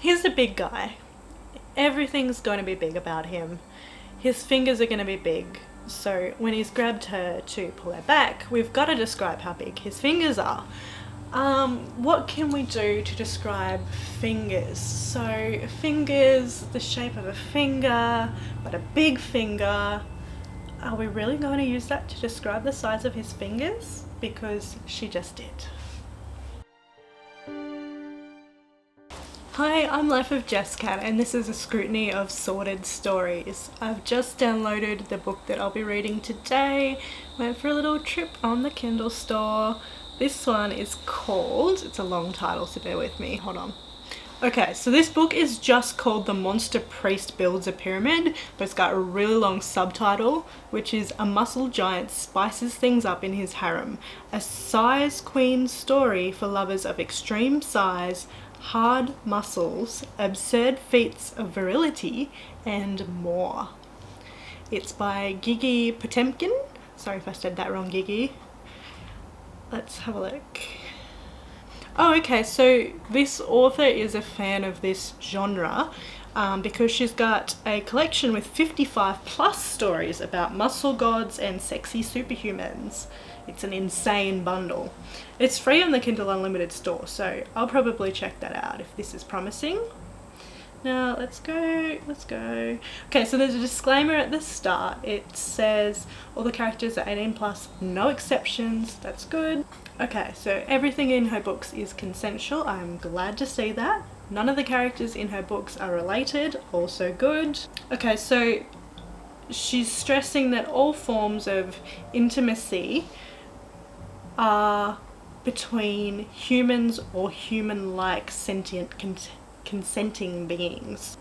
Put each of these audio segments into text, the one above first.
he's a big guy. Everything's going to be big about him. His fingers are going to be big. So when he's grabbed her to pull her back, we've got to describe how big his fingers are. What can we do to describe fingers? So fingers, the shape of a finger, but a big finger. Are we really going to use that to describe the size of his fingers? Because she just did. Hi, I'm Life of Jess Cat, and this is a Scrutiny of Sordid Stories. I've just downloaded the book that I'll be reading today. Went for a little trip on the Kindle store. This one is called, it's a long title so bear with me, hold on. Okay, so this book is just called The Monster Priest Builds a Pyramid, but it's got a really long subtitle, which is A Muscle Giant Spices Things Up in His Harem. A size queen story for lovers of extreme size, hard muscles, absurd feats of virility, and more. It's by Gigi Potemkin. Sorry if I said that wrong, Gigi. Let's have a look. Oh, okay, so this author is a fan of this genre because she's got a collection with 55 plus stories about muscle gods and sexy superhumans. It's an insane bundle. It's free on the Kindle Unlimited store, so I'll probably check that out if this is promising. Now, let's go. Okay, so there's a disclaimer at the start. It says all the characters are 18 plus, no exceptions. That's good. Okay, so everything in her books is consensual. I'm glad to see that. None of the characters in her books are related, also good. Okay, so she's stressing that all forms of intimacy are between humans or human-like sentient consenting beings.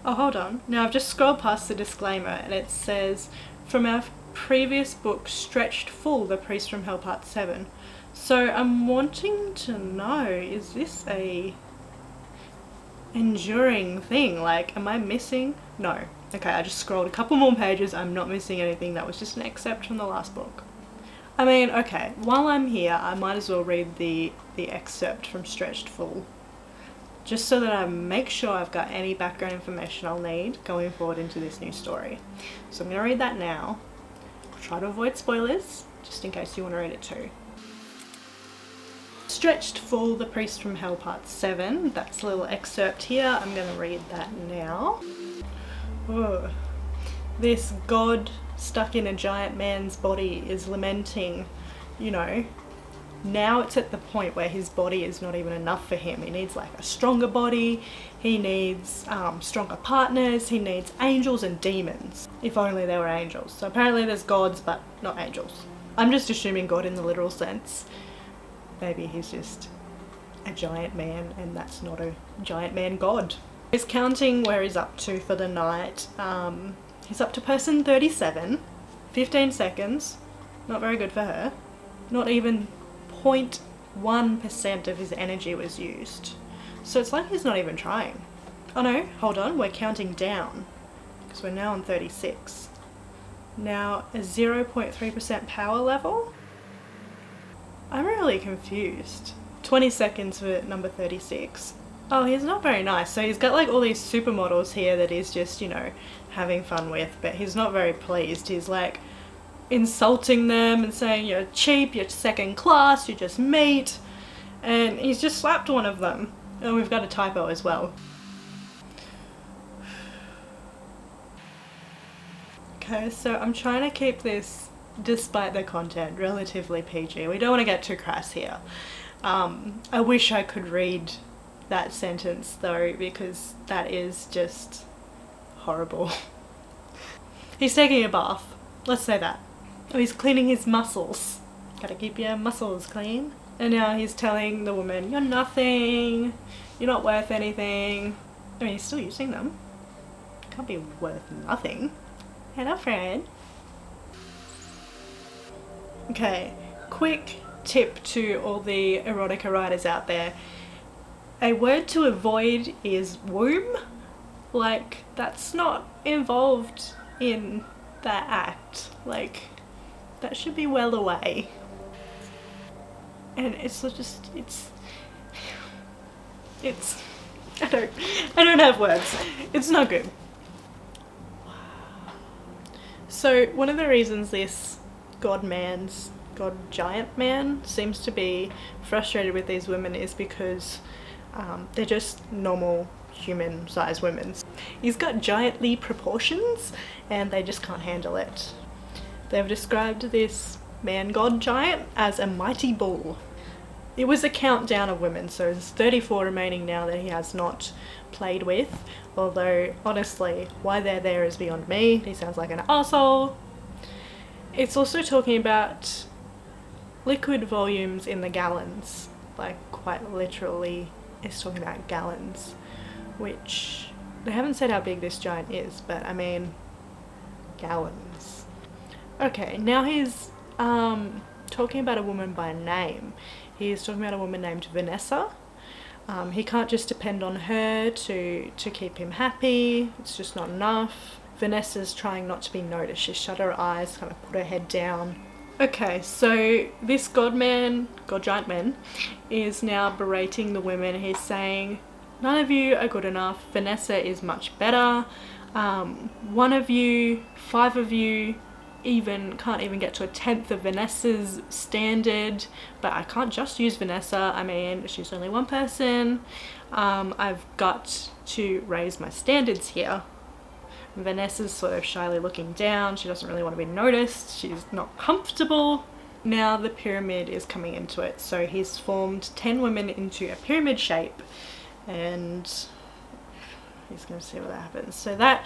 Oh, hold on. Now I've just scrolled past the disclaimer and it says, from our previous book, Stretched Full, The Priest from Hell Part 7. So I'm wanting to know, is this a enduring thing? Like, am I missing? No. Okay, I just scrolled a couple more pages. I'm not missing anything. That was just an excerpt from the last book. I mean, okay, while I'm here, I might as well read the excerpt from Stretched Full, just so that I make sure I've got any background information I'll need going forward into this new story. So I'm going to read that now. I'll try to avoid spoilers, just in case you want to read it too. Stretched Full, The Priest from Hell Part 7. That's a little excerpt here. I'm going to read that now. Whoa. This god stuck in a giant man's body is lamenting, you know, now it's at the point where his body is not even enough for him. He needs like a stronger body, he needs stronger partners, he needs angels and demons. If only there were angels. So apparently there's gods but not angels. I'm just assuming God in the literal sense. Maybe he's just a giant man and that's not a giant man god. He's counting where he's up to for the night. He's up to person 37, 15 seconds, not very good for her. Not even 0.1% of his energy was used. So it's like he's not even trying. Oh no, hold on, we're counting down because we're now on 36. Now a 0.3% power level? I'm really confused. 20 seconds for number 36. Oh, he's not very nice. So he's got like all these supermodels here that he's just, you know, having fun with, but he's not very pleased. He's like insulting them and saying you're cheap, you're second class, you're just meat. And he's just slapped one of them. And we've got a typo as well. Okay, so I'm trying to keep this, despite the content, relatively PG. We don't want to get too crass here. I wish I could read that sentence though, because that is just horrible. He's taking a bath, let's say that. Oh, he's cleaning his muscles. Gotta keep your muscles clean. And now he's telling the woman, you're nothing, you're not worth anything. I mean, he's still using them. Can't be worth nothing. Hello, friend. Okay, quick tip to all the erotica writers out there. A word to avoid is womb. Like, that's not involved in that act. Like, that should be well away. And it's just, it's I don't have words. It's not good. So one of the reasons this god giant man seems to be frustrated with these women is because they're just normal human sized women. He's got giantly proportions and they just can't handle it. They've described this man god giant as a mighty bull. It was a countdown of women, so there's 34 remaining now that he has not played with, although honestly why they're there is beyond me. He sounds like an arsehole. It's also talking about liquid volumes in the gallons, like quite literally it's talking about gallons, which they haven't said how big this giant is, but I mean gallons. Okay, now he's talking about a woman by name. He's talking about a woman named Vanessa. He can't just depend on her to keep him happy. It's just not enough. Vanessa's trying not to be noticed. She shut her eyes, kind of put her head down. Okay, so this god giant man, is now berating the women. He's saying, none of you are good enough. Vanessa is much better. One of you, 5 of you, can't even get to a 10th of Vanessa's standard, but I can't just use Vanessa. I mean, she's only one person. I've got to raise my standards here. Vanessa's sort of shyly looking down. She doesn't really want to be noticed. She's not comfortable. Now the pyramid is coming into it. So he's formed 10 women into a pyramid shape and he's going to see what happens. So that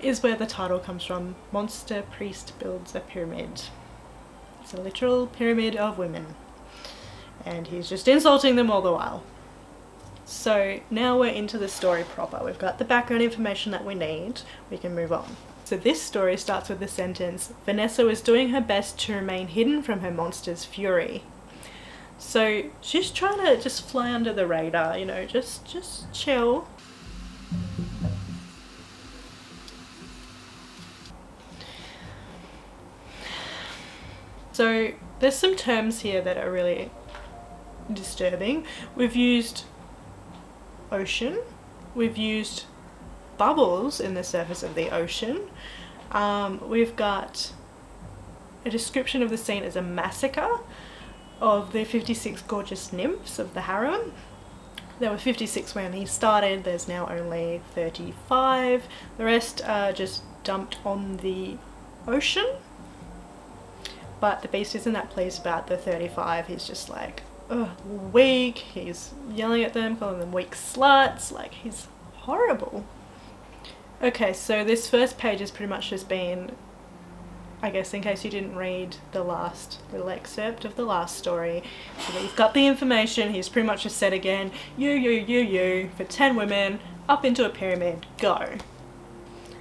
is where the title comes from. Monster Priest Builds a Pyramid. It's a literal pyramid of women. And he's just insulting them all the while. So now we're into the story proper. We've got the background information that we need. We can move on. So this story starts with the sentence, Vanessa was doing her best to remain hidden from her monster's fury. So she's trying to just fly under the radar, you know, just chill. So there's some terms here that are really disturbing. We've used ocean, we've used bubbles in the surface of the ocean, we've got a description of the scene as a massacre of the 56 gorgeous nymphs of the harem. There were 56 when he started, there's now only 35. The rest are just dumped on the ocean. But the beast isn't that pleased about the 35. He's just like, ugh, weak. He's yelling at them, calling them weak sluts. Like, he's horrible. Okay, so this first page has pretty much just been, I guess in case you didn't read the last little excerpt of the last story, so that you've got the information. He's pretty much just said again, you, for 10 women, up into a pyramid, go.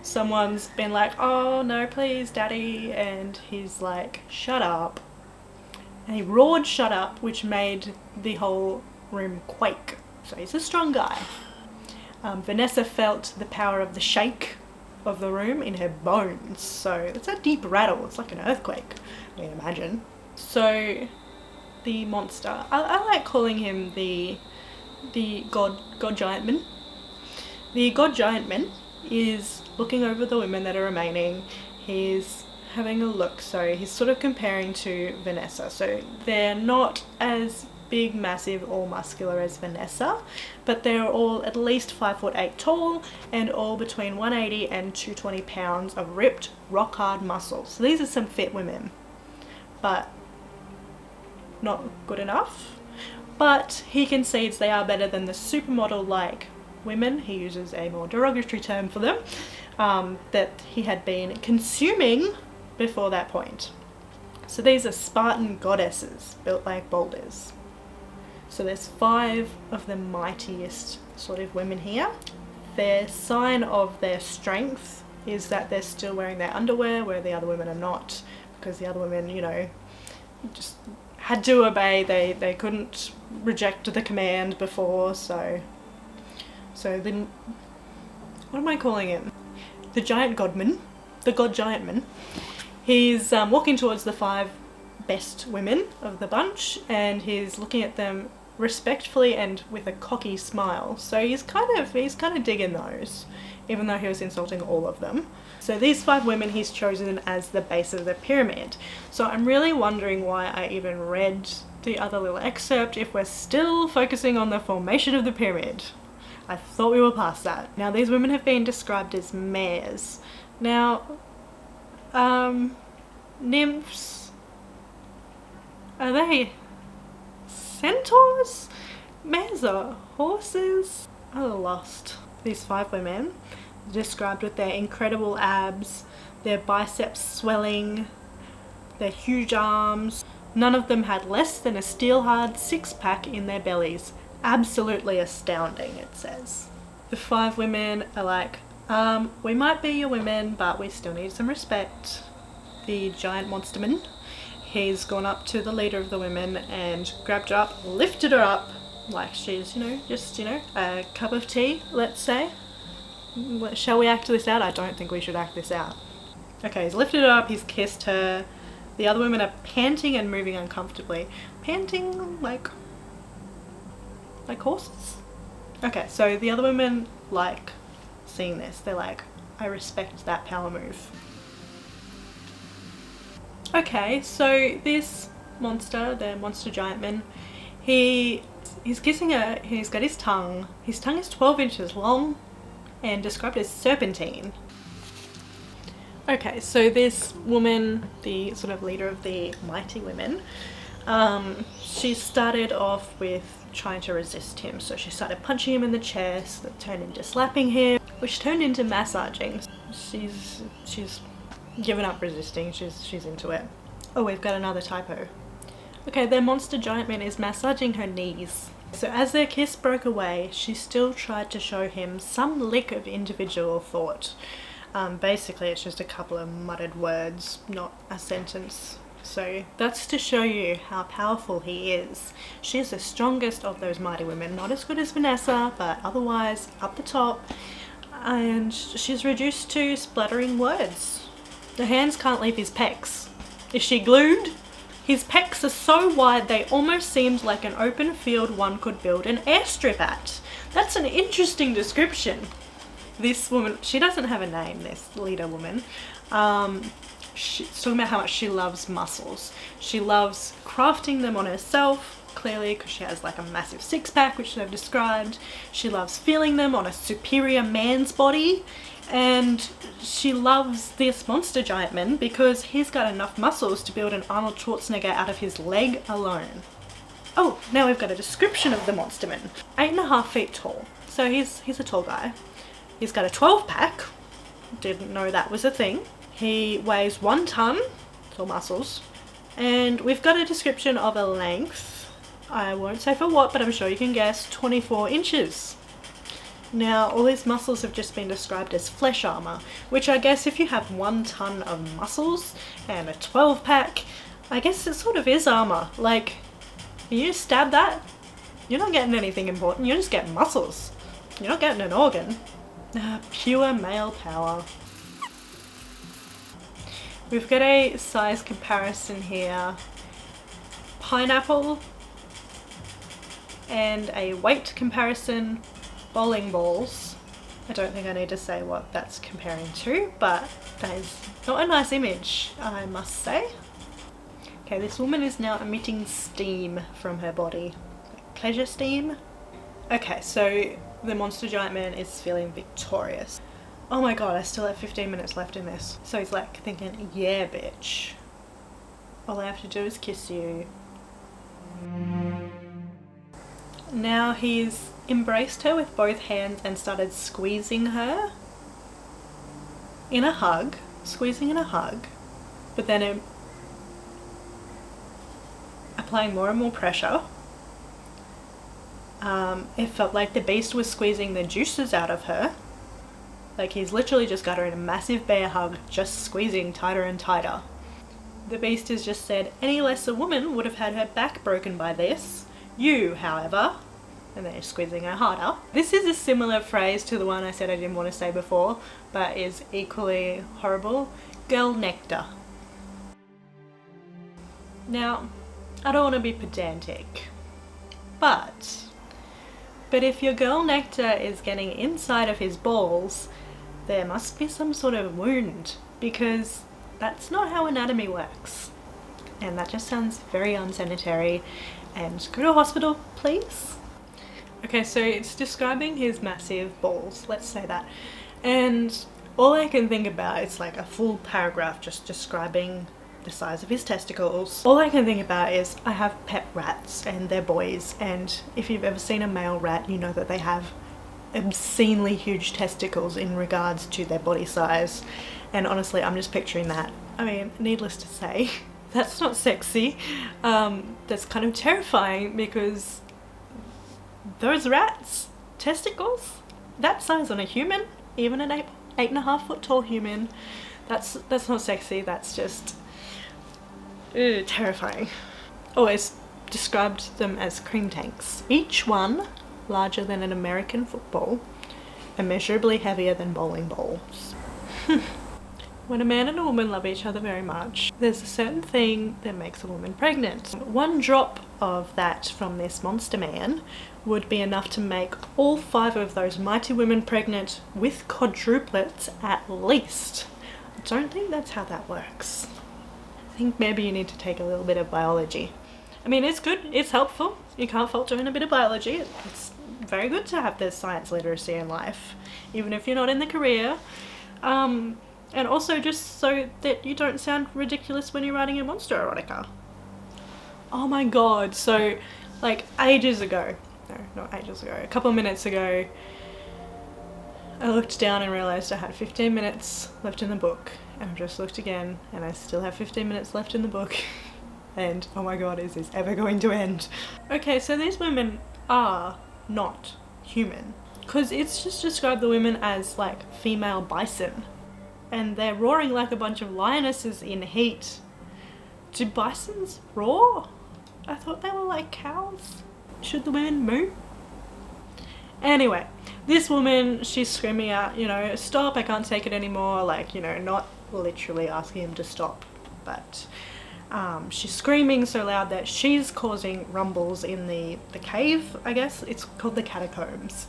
Someone's been like, oh no please daddy, and he's like, shut up. And he roared shut up, which made the whole room quake. So he's a strong guy. Vanessa felt the power of the shake of the room in her bones. So it's a deep rattle, it's like an earthquake, I mean, imagine. So the monster, I like calling him the god giant man. The god giant man is looking over the women that are remaining. He's having a look, so he's sort of comparing to Vanessa. So they're not as big, massive or muscular as Vanessa, but they're all at least 5'8" tall and all between 180 and 220 pounds of ripped, rock hard muscle. So these are some fit women, but not good enough. But he concedes they are better than the supermodel-like women, he uses a more derogatory term for them, that he had been consuming before that point. So these are Spartan goddesses built like boulders. So there's 5 of the mightiest sort of women here. Their sign of their strength is that they're still wearing their underwear where the other women are not, because the other women, you know, just had to obey. They couldn't reject the command before, so then, what am I calling him? The giant godman, the god giant man. He's walking towards the 5 best women of the bunch, and he's looking at them respectfully and with a cocky smile. So he's kind of digging those, even though he was insulting all of them. So these 5 women he's chosen as the base of the pyramid. So I'm really wondering why I even read the other little excerpt if we're still focusing on the formation of the pyramid. I thought we were past that. Now these women have been described as mares. Now, nymphs, are they centaurs? Mares are horses? I'm lost. These 5 women described with their incredible abs, their biceps swelling, their huge arms. None of them had less than a steel-hard 6-pack in their bellies. Absolutely astounding, it says. The 5 women are like, we might be your women, but we still need some respect. The giant monsterman, he's gone up to the leader of the women and grabbed her up, lifted her up, like she's, just, a cup of tea, let's say. Shall we act this out? I don't think we should act this out. Okay, he's lifted her up, he's kissed her. The other women are panting and moving uncomfortably. Panting like horses? Okay, so the other women like seeing this. They're like, I respect that power move. Okay, so this monster, the monster giant man, he's kissing her. He's got his tongue. His tongue is 12 inches long and described as serpentine. Okay, so this woman, the sort of leader of the mighty women, she started off with trying to resist him. So she started punching him in the chest, that turned into slapping him, which turned into massaging. She's given up resisting, she's into it. Oh, we've got another typo. Okay, their monster giant man is massaging her knees. So as their kiss broke away, she still tried to show him some lick of individual thought. Basically it's just a couple of muttered words, not a sentence. So that's to show you how powerful he is. She's the strongest of those mighty women, not as good as Vanessa, but otherwise up the top. And she's reduced to spluttering words. The hands can't leave his pecs. Is she glued? His pecs are so wide they almost seemed like an open field one could build an airstrip at. That's an interesting description. This woman, she doesn't have a name, this leader woman. She's talking about how much she loves muscles. She loves crafting them on herself, clearly, because she has like a massive 6-pack, which they've described. She loves feeling them on a superior man's body. And she loves this monster giant man because he's got enough muscles to build an Arnold Schwarzenegger out of his leg alone. Oh, now we've got a description of the monster man. 8.5 feet tall. So he's a tall guy. He's got a 12-pack. Didn't know that was a thing. He weighs 1 ton. It's all muscles. And we've got a description of a length. I won't say for what, but I'm sure you can guess. 24 inches. Now, all these muscles have just been described as flesh armor, which I guess if you have 1 ton of muscles and a 12-pack, I guess it sort of is armor. Like, you stab that, you're not getting anything important, you're just getting muscles. You're not getting an organ. Pure male power. We've got a size comparison here. Pineapple and a weight comparison. Bowling balls. I don't think I need to say what that's comparing to, but that is not a nice image, I must say. Okay, this woman is now emitting steam from her body. Pleasure steam. Okay, so the monster giant man is feeling victorious. Oh my god, I still have 15 minutes left in this. So he's like thinking, yeah bitch, all I have to do is kiss you. Now he's embraced her with both hands and started squeezing her in a hug, squeezing in a hug, but then applying more and more pressure. It felt like the beast was squeezing the juices out of her. Like he's literally just got her in a massive bear hug, just squeezing tighter and tighter. The beast has just said, any lesser woman would have had her back broken by this. You, however, and then he's squeezing her harder. This is a similar phrase to the one I said I didn't want to say before, but is equally horrible. Girl nectar. Now, I don't want to be pedantic, But if your girl nectar is getting inside of his balls, there must be some sort of wound, because that's not how anatomy works. And that just sounds very unsanitary, and go to a hospital, please. Okay, so it's describing his massive balls, let's say that. And all I can think about is like a full paragraph just describing the size of his testicles. All I can think about is I have pet rats and they're boys, and if you've ever seen a male rat, you know that they have obscenely huge testicles in regards to their body size. And honestly, I'm just picturing that. I mean, needless to say, that's not sexy. That's kind of terrifying, because those rats, testicles, that size on a human, even an 8.5 foot tall human, that's not sexy. That's just terrifying. Always described them as cream tanks, each one larger than an American football, immeasurably heavier than bowling balls. When a man and a woman love each other very much, there's a certain thing that makes a woman pregnant. One drop of that from this monster man would be enough to make all 5 of those mighty women pregnant, with quadruplets at least. I don't think that's how that works. I think maybe you need to take a little bit of biology. I mean, it's good, it's helpful. You can't fault doing a bit of biology. It's very good to have this science literacy in life, even if you're not in the career. And also just so that you don't sound ridiculous when you're writing a monster erotica. Oh my god, so like ages ago, no, not ages ago, a couple of minutes ago, I looked down and realised I had 15 minutes left in the book, and I just looked again and I still have 15 minutes left in the book. And oh my god, is this ever going to end? Okay, so these women are not human, because it's just described the women as like female bison, and they're roaring like a bunch of lionesses in heat. Do bisons roar? I thought they were like cows. Should the women moo? Anyway, this woman, she's screaming out, you know, stop, I can't take it anymore. Like, you know, not literally asking him to stop, but she's screaming so loud that she's causing rumbles in the cave, I guess. It's called the catacombs.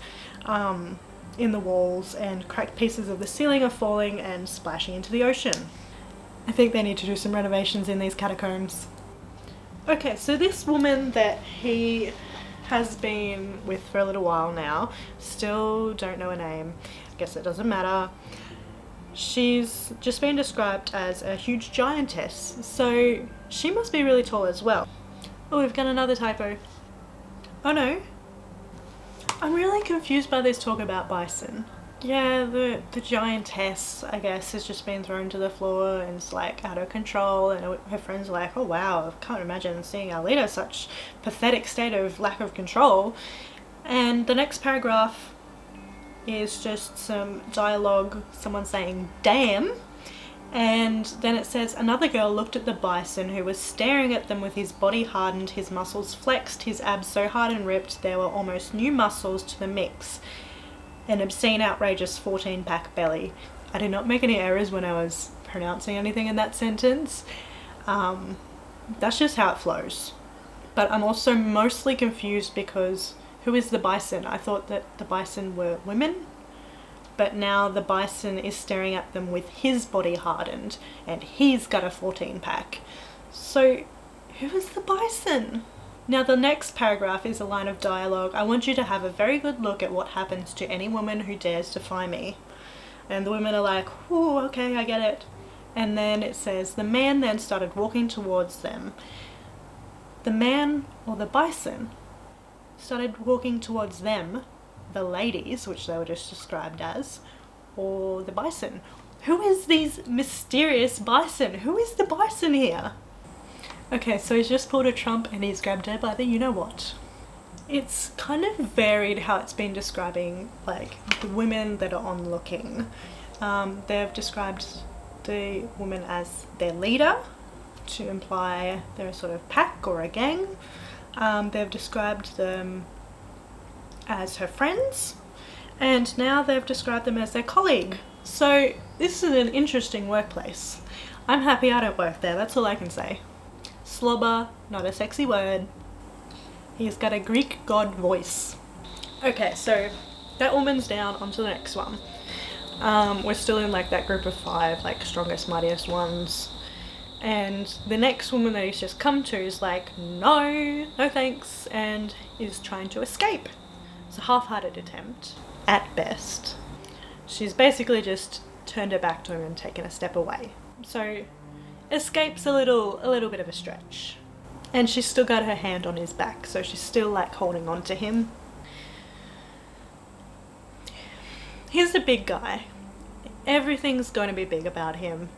In the walls, and cracked pieces of the ceiling are falling and splashing into the ocean. I think they need to do some renovations in these catacombs. Okay, so this woman that he has been with for a little while now, still don't know her name, I guess it doesn't matter. She's just been described as a huge giantess, so she must be really tall as well. Oh, we've got another typo. Oh no. I'm really confused by this talk about bison. Yeah, the giantess, I guess, has just been thrown to the floor and it's like out of control, and her friends are like, oh wow, I can't imagine seeing our leader such pathetic state of lack of control. And the next paragraph is just some dialogue, someone saying damn, and then it says another girl looked at the bison, who was staring at them with his body hardened, his muscles flexed, his abs so hard and ripped there were almost new muscles to the mix, an obscene outrageous 14-pack belly. I did not make any errors when I was pronouncing anything in that sentence. That's just how it flows. But I'm also mostly confused because who is the bison? I thought that the bison were women, but now the bison is staring at them with his body hardened and he's got a 14-pack. So who is the bison? Now the next paragraph is a line of dialogue. I want you to have a very good look at what happens to any woman who dares defy me. And the women are like, oh, okay, I get it. And then it says, the man then started walking towards them. The man, or the bison, started walking towards them, the ladies, which they were just described as, or the bison. Who is these mysterious bison? Who is the bison here? Okay, so he's just pulled a trump and he's grabbed her by the you-know-what. It's kind of varied how it's been describing, like, the women that are onlooking. They've described the woman as their leader, to imply they're a sort of pack or a gang. They've described them as her friends, and now they've described them as their colleague. So this is an interesting workplace. I'm happy I don't work there, that's all I can say. Slobber, not a sexy word. He's got a Greek god voice. Okay, so that woman's down, onto the next one. We're still in like that group of 5, like strongest, mightiest ones. And the next woman that he's just come to is like, no thanks, and is trying to escape. It's a half-hearted attempt, at best. She's basically just turned her back to him and taken a step away. So escape's a little bit of a stretch. And she's still got her hand on his back, so she's still like holding on to him. He's a big guy. Everything's going to be big about him.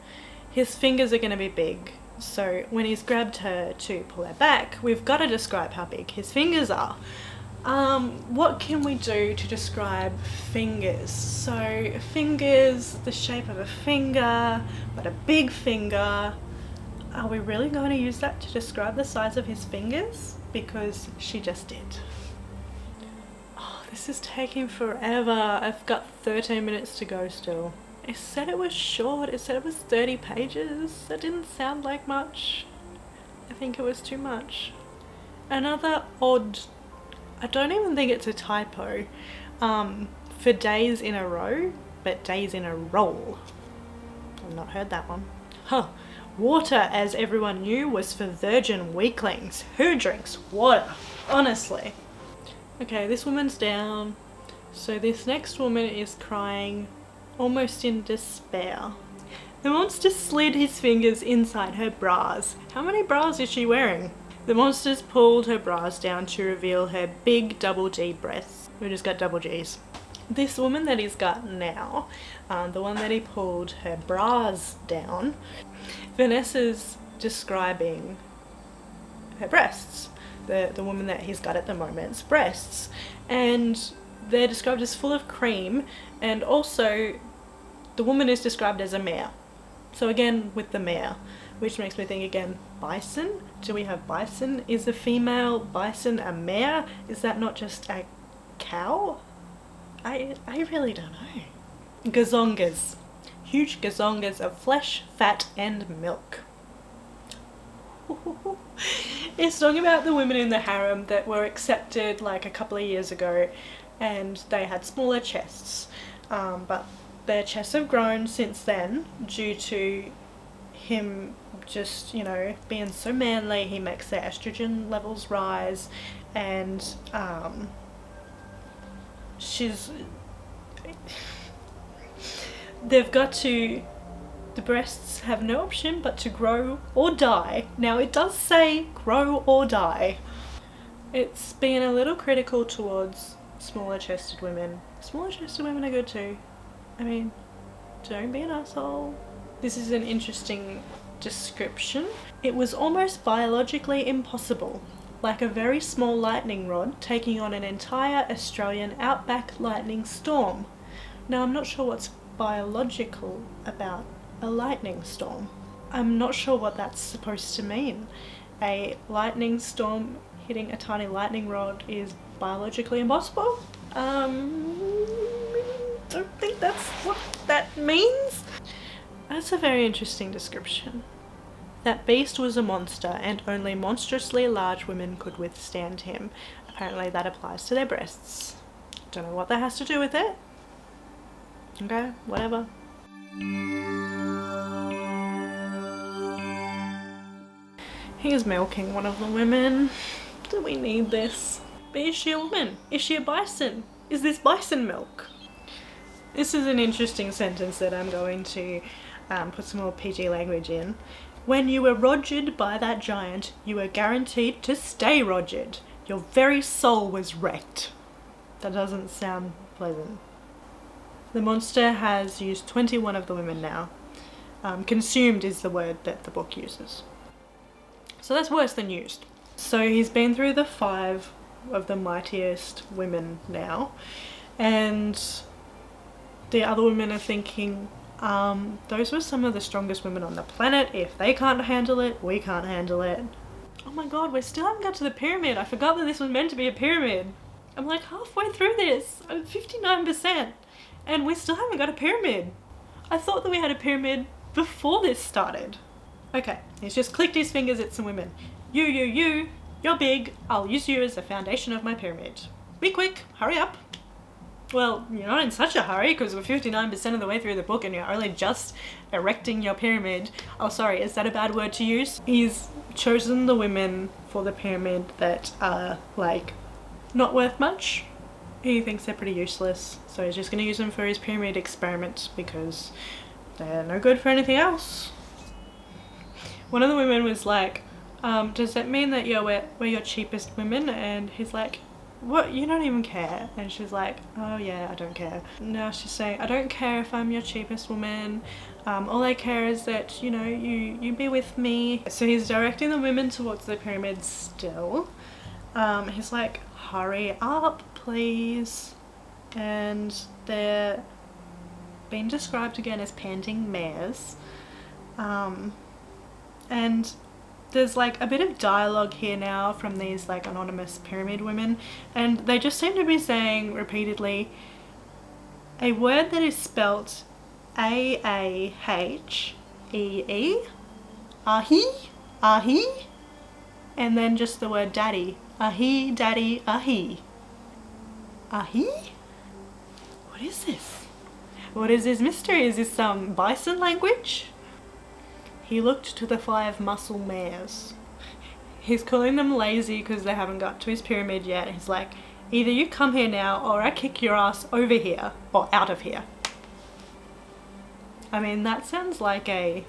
His fingers are going to be big. So when he's grabbed her to pull her back, we've got to describe how big his fingers are. What can we do to describe fingers? So fingers, the shape of a finger, but a big finger. Are we really going to use that to describe the size of his fingers? Because she just did. Oh, this is taking forever. I've got 13 minutes to go still. It said it was short. It said it was 30 pages. That didn't sound like much. I think it was too much. Another odd, I don't even think it's a typo, for days in a row, but days in a roll. I've not heard that one. Huh. Water, as everyone knew, was for virgin weaklings. Who drinks water? Honestly. Okay, this woman's down. So this next woman is crying, almost in despair. The monster slid his fingers inside her bras. How many bras is she wearing? The monster's pulled her bras down to reveal her big double G breasts. We just got double Gs. This woman that he's got now, the one that he pulled her bras down, Vanessa's describing her breasts. The woman that he's got at the moment's breasts. And they're described as full of cream, and also the woman is described as a mare. So again, with the mare, which makes me think again, bison? Do we have bison? Is a female bison a mare? Is that not just a cow? I really don't know. Gazongas. Huge gazongas of flesh, fat and milk. It's talking about the women in the harem that were accepted like a couple of years ago, and they had smaller chests, but their chests have grown since then due to him just, you know, being so manly. He makes their estrogen levels rise, and they've got to, the breasts have no option but to grow or die. Now it does say grow or die. It's been a little critical towards smaller chested women. Smaller chested women are good too. I mean, don't be an asshole. This is an interesting description. It was almost biologically impossible, like a very small lightning rod taking on an entire Australian outback lightning storm. Now I'm not sure what's biological about a lightning storm. I'm not sure what that's supposed to mean. A lightning storm hitting a tiny lightning rod is biologically impossible? Don't think that's what that means. That's a very interesting description. That beast was a monster, and only monstrously large women could withstand him. Apparently that applies to their breasts. Don't know what that has to do with it. Okay, whatever. He is milking one of the women. Do we need this? But is she a woman? Is she a bison? Is this bison milk? This is an interesting sentence that I'm going to put some more PG language in. When you were rogered by that giant, you were guaranteed to stay rogered. Your very soul was wrecked. That doesn't sound pleasant. The monster has used 21 of the women now. Consumed is the word that the book uses. So that's worse than used. So he's been through the 5 of the mightiest women now, and the other women are thinking, those were some of the strongest women on the planet. If they can't handle it, we can't handle it. Oh my god, we still haven't got to the pyramid. I forgot that this was meant to be a pyramid. I'm like halfway through this. I'm 59%. And we still haven't got a pyramid. I thought that we had a pyramid before this started. Okay, he's just clicked his fingers at some women. You, You're big, I'll use you as the foundation of my pyramid. Be quick, hurry up. Well, you're not in such a hurry because we're 59% of the way through the book and you're only just erecting your pyramid. Oh, sorry, is that a bad word to use? He's chosen the women for the pyramid that are, like, not worth much. He thinks they're pretty useless, so he's just going to use them for his pyramid experiment because they're no good for anything else. One of the women was like, does that mean that we're your cheapest women? And he's like, what, you don't even care? And she's like, oh yeah, I don't care. Now she's saying, I don't care if I'm your cheapest woman, all I care is that, you know, you be with me. So he's directing the women towards the pyramid still. He's like, hurry up please. And they're being described again as panting mares. And there's like a bit of dialogue here now from these like anonymous pyramid women, and they just seem to be saying repeatedly a word that is spelt A-A-H-E-E, ahi, ahi, and then just the word daddy, ahi, daddy, ahi. Ahi? What is this? What is this mystery? Is this some bison language? He looked to the 5 muscle mares. He's calling them lazy because they haven't got to his pyramid yet. He's like, either you come here now or I kick your ass over here or out of here. I mean, that sounds like a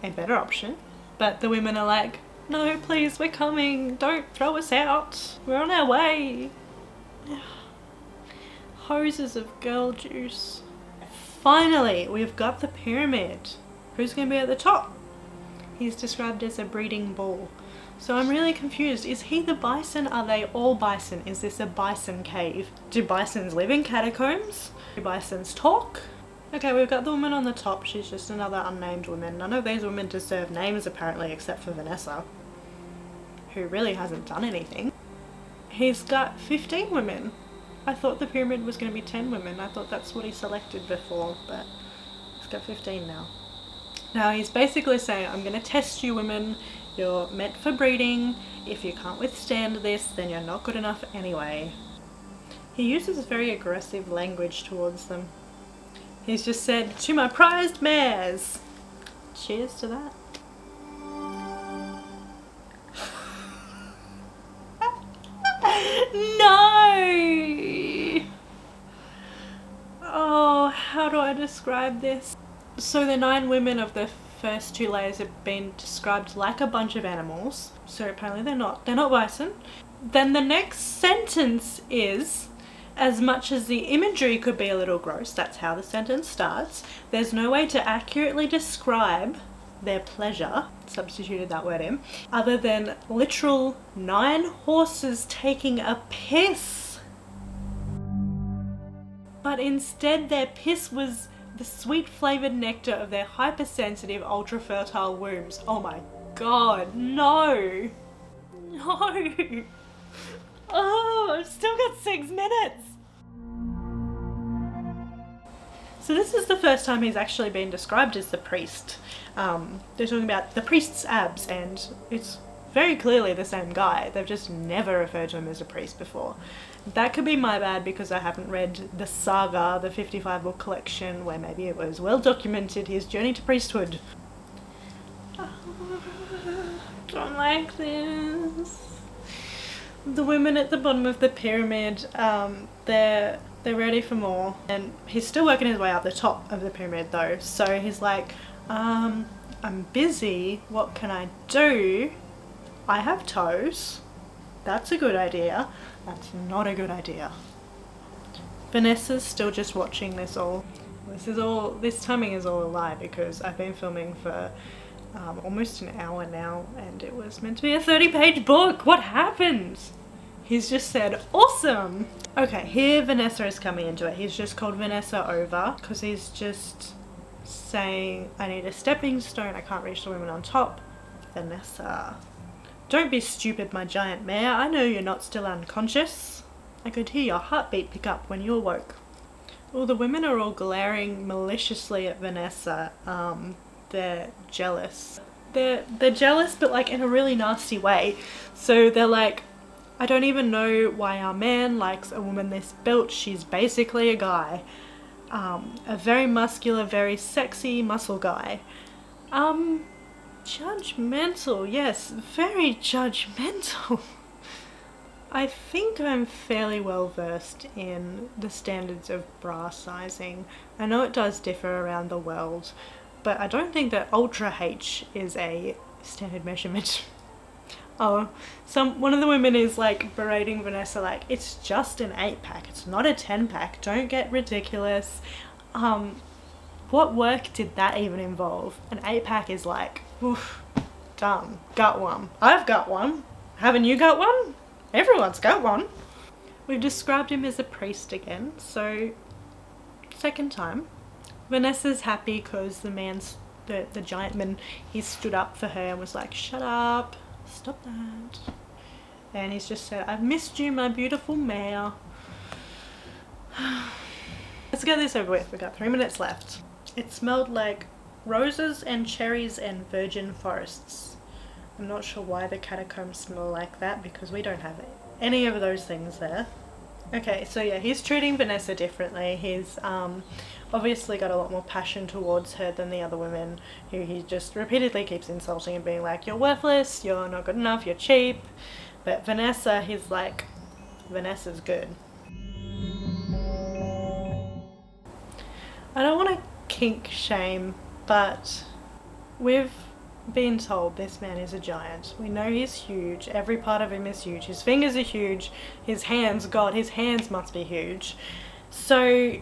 better option. But the women are like, no, please, we're coming. Don't throw us out. We're on our way. Hoses of girl juice. Finally, we've got the pyramid. Who's going to be at the top? He's described as a breeding bull. So I'm really confused. Is he the bison? Are they all bison? Is this a bison cave? Do bisons live in catacombs? Do bisons talk? Okay, we've got the woman on the top. She's just another unnamed woman. None of these women deserve names apparently, except for Vanessa, who really hasn't done anything. He's got 15 women. I thought the pyramid was going to be 10 women. I thought that's what he selected before, but he's got 15 now. Now he's basically saying, I'm going to test you women. You're meant for breeding. If you can't withstand this, then you're not good enough anyway. He uses very aggressive language towards them. He's just said, to my prized mares. Cheers to that. No! Oh, how do I describe this? So the 9 women of the first 2 layers have been described like a bunch of animals. So apparently they're not bison. Then the next sentence is, as much as the imagery could be a little gross, that's how the sentence starts, there's no way to accurately describe their pleasure, substituted that word in, other than literal 9 horses taking a piss. But instead their piss was the sweet flavoured nectar of their hypersensitive, ultra-fertile wombs. Oh my god, no! No! Oh, I've still got 6 minutes! So this is the first time he's actually been described as the priest. They're talking about the priest's abs, and it's very clearly the same guy. They've just never referred to him as a priest before. That could be my bad because I haven't read the saga, the 55 book collection, where maybe it was well documented his journey to priesthood. Don't like this. The women at the bottom of the pyramid, they're ready for more, and he's still working his way up the top of the pyramid though. So he's like, I'm busy, what can I do? I have toes. That's a good idea. That's not a good idea. Vanessa's still just watching this all. This timing is all a lie because I've been filming for almost an hour now, and it was meant to be a 30-page book. What happened? He's just said, awesome. Okay, here Vanessa is coming into it. He's just called Vanessa over because he's just saying, I need a stepping stone. I can't reach the women on top. Vanessa. Don't be stupid, my giant mare. I know you're not still unconscious. I could hear your heartbeat pick up when you awoke. Well, the women are all glaring maliciously at Vanessa. They're jealous. they're jealous, but like in a really nasty way. So they're like, I don't even know why our man likes a woman this built. She's basically a guy. A very muscular, very sexy muscle guy. Judgmental, yes, very judgmental. I think I'm fairly well versed in the standards of bra sizing. I know it does differ around the world, but I don't think that Ultra H is a standard measurement. Oh, one of the women is like berating Vanessa like, it's just an 8-pack, it's not a 10-pack, don't get ridiculous. What work did that even involve? An 8-pack is like, oof, done, got one. I've got one. Haven't you got one? Everyone's got one. We've described him as a priest again, so second time. Vanessa's happy because the giant man, he stood up for her and was like, shut up, stop that. And he's just said, I've missed you, my beautiful mare. Let's get this over with. We've got 3 minutes left. It smelled like roses and cherries and virgin forests. I'm not sure why the catacombs smell like that, because we don't have any of those things there. Okay, so yeah, he's treating Vanessa differently. He's obviously got a lot more passion towards her than the other women, who he just repeatedly keeps insulting and being like, you're worthless, you're not good enough, you're cheap. But Vanessa, he's like, Vanessa's good. I don't want to kink shame, but we've been told this man is a giant. We know he's huge. Every part of him is huge. His fingers are huge. His hands, God, his hands must be huge. So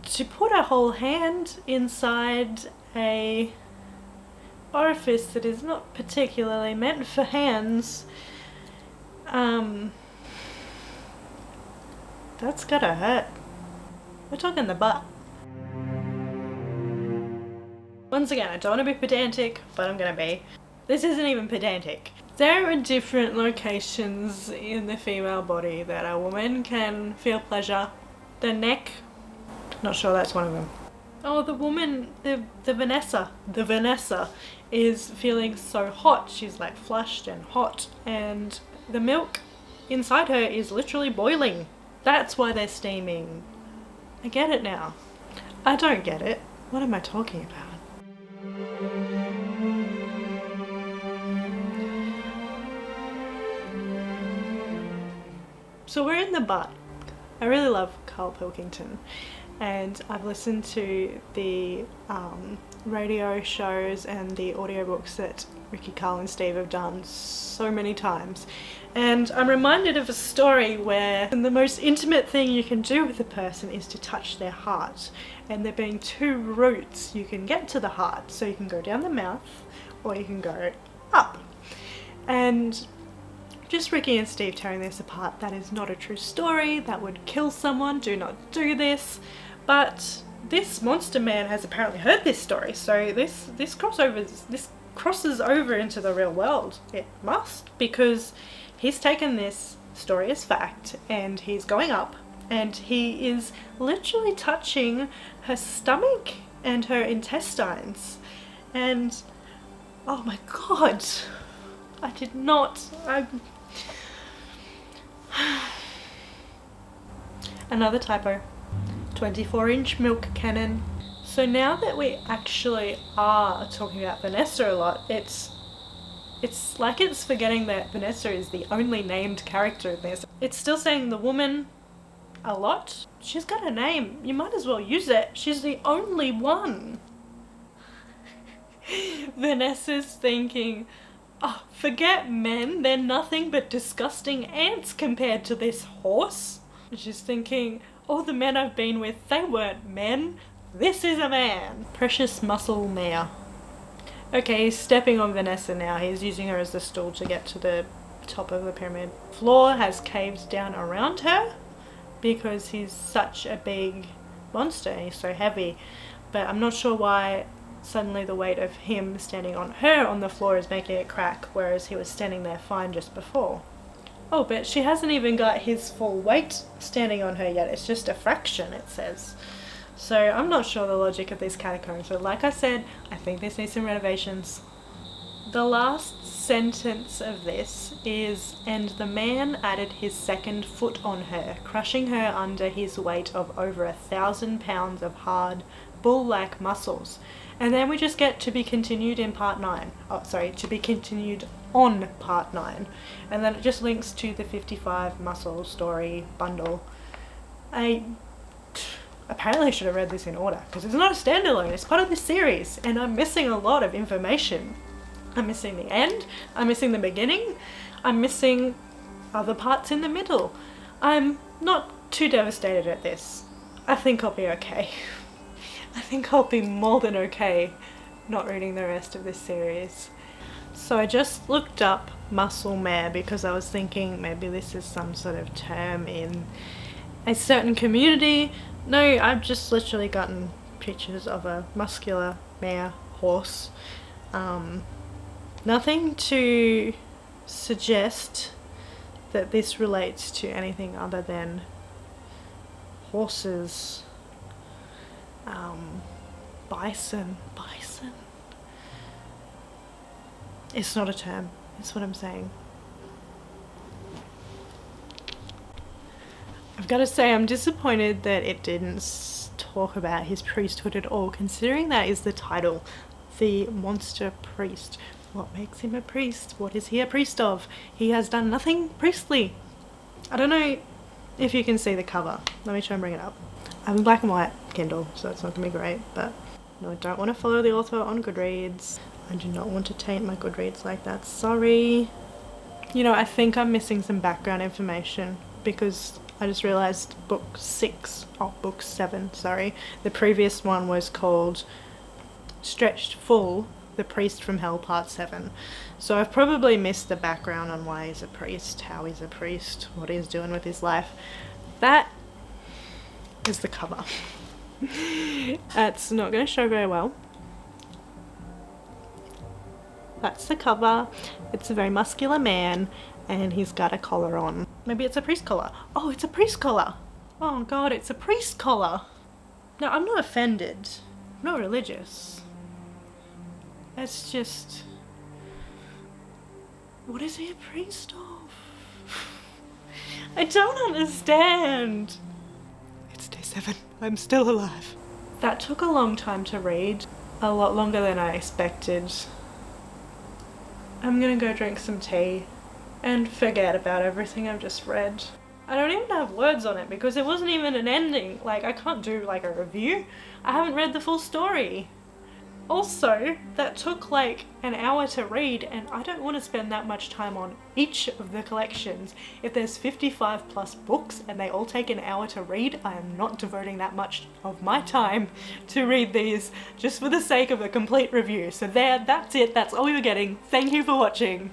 to put a whole hand inside a orifice that is not particularly meant for hands, that's gotta hurt. We're talking the butt. Once again, I don't want to be pedantic, but I'm gonna be. This isn't even pedantic. There are different locations in the female body that a woman can feel pleasure. The neck, not sure that's one of them. Oh, the woman, the Vanessa is feeling so hot. She's like flushed and hot, and the milk inside her is literally boiling. That's why they're steaming. I get it now. I don't get it. What am I talking about? So we're in the butt. I really love Carl Pilkington, and I've listened to the radio shows and the audiobooks that Ricky, Carl and Steve have done so many times, and I'm reminded of a story where the most intimate thing you can do with a person is to touch their heart, and there being 2 routes you can get to the heart. So you can go down the mouth or you can go up, and just Ricky and Steve tearing this apart. That is not a true story. That would kill someone. Do not do this. But this monster man has apparently heard this story, so this crosses over into the real world. It must, because he's taken this story as fact and he's going up and he is literally touching her stomach and her intestines. And oh my god, I did not. Another typo. 24-inch milk cannon. So now that we actually are talking about Vanessa a lot, it's like it's forgetting that Vanessa is the only named character in this. It's still saying the woman a lot. She's got a name. You might as well use it. She's the only one. Vanessa's thinking, oh, forget men, they're nothing but disgusting ants compared to this horse. She's thinking, all the men I've been with, they weren't men. This is a man. Precious muscle mare. Okay, he's stepping on Vanessa now. He's using her as the stool to get to the top of the pyramid. Floor has caved down around her because he's such a big monster and he's so heavy. But I'm not sure why suddenly the weight of him standing on her on the floor is making it crack, whereas he was standing there fine just before. Oh, but she hasn't even got his full weight standing on her yet. It's just a fraction, it says. So I'm not sure the logic of these catacombs, but like I said, I think this needs some renovations. The last sentence of this is, "And the man added his second foot on her, crushing her under his weight of over 1,000 pounds of hard, bull-like muscles." And then we just get to be continued in part 9. Oh, sorry, to be continued on part 9. And then it just links to the 55 muscle story bundle. I apparently should have read this in order, because it's not a standalone, it's part of this series, and I'm missing a lot of information. I'm missing the end, I'm missing the beginning, I'm missing other parts in the middle. I'm not too devastated at this. I think I'll be okay. I think I'll be more than okay not reading the rest of this series. So I just looked up muscle mare because I was thinking maybe this is some sort of term in a certain community. No, I've just literally gotten pictures of a muscular mare horse. Nothing to suggest that this relates to anything other than horses. Bison. It's not a term, that's what I'm saying. I've got to say I'm disappointed that it didn't talk about his priesthood at all, considering that is the title, the monster priest. What makes him a priest? What is he a priest of? He has done nothing priestly. I don't know if you can see the cover. Let me try and bring it up. I'm in black and white Kindle, so it's not going to be great, but no, I don't want to follow the author on Goodreads. I do not want to taint my Goodreads like that, sorry. You know, I think I'm missing some background information because I just realised book 7, sorry. The previous one was called Stretched Full, The Priest from Hell Part 7. So I've probably missed the background on why he's a priest, how he's a priest, what he's doing with his life. That is the cover. It's not going to show very well. That's the cover. It's a very muscular man and he's got a collar on. Maybe it's a priest collar. Oh, it's a priest collar. Oh god, it's a priest collar. No, I'm not offended. I'm not religious. It's just... what is he a priest of? I don't understand. It's day 7. I'm still alive. That took a long time to read. A lot longer than I expected. I'm gonna go drink some tea and forget about everything I've just read. I don't even have words on it because it wasn't even an ending. Like, I can't do like a review. I haven't read the full story. Also, that took like an hour to read and I don't want to spend that much time on each of the collections. If there's 55 plus books and they all take an hour to read, I am not devoting that much of my time to read these just for the sake of a complete review. So there, that's it, that's all you're getting. Thank you for watching.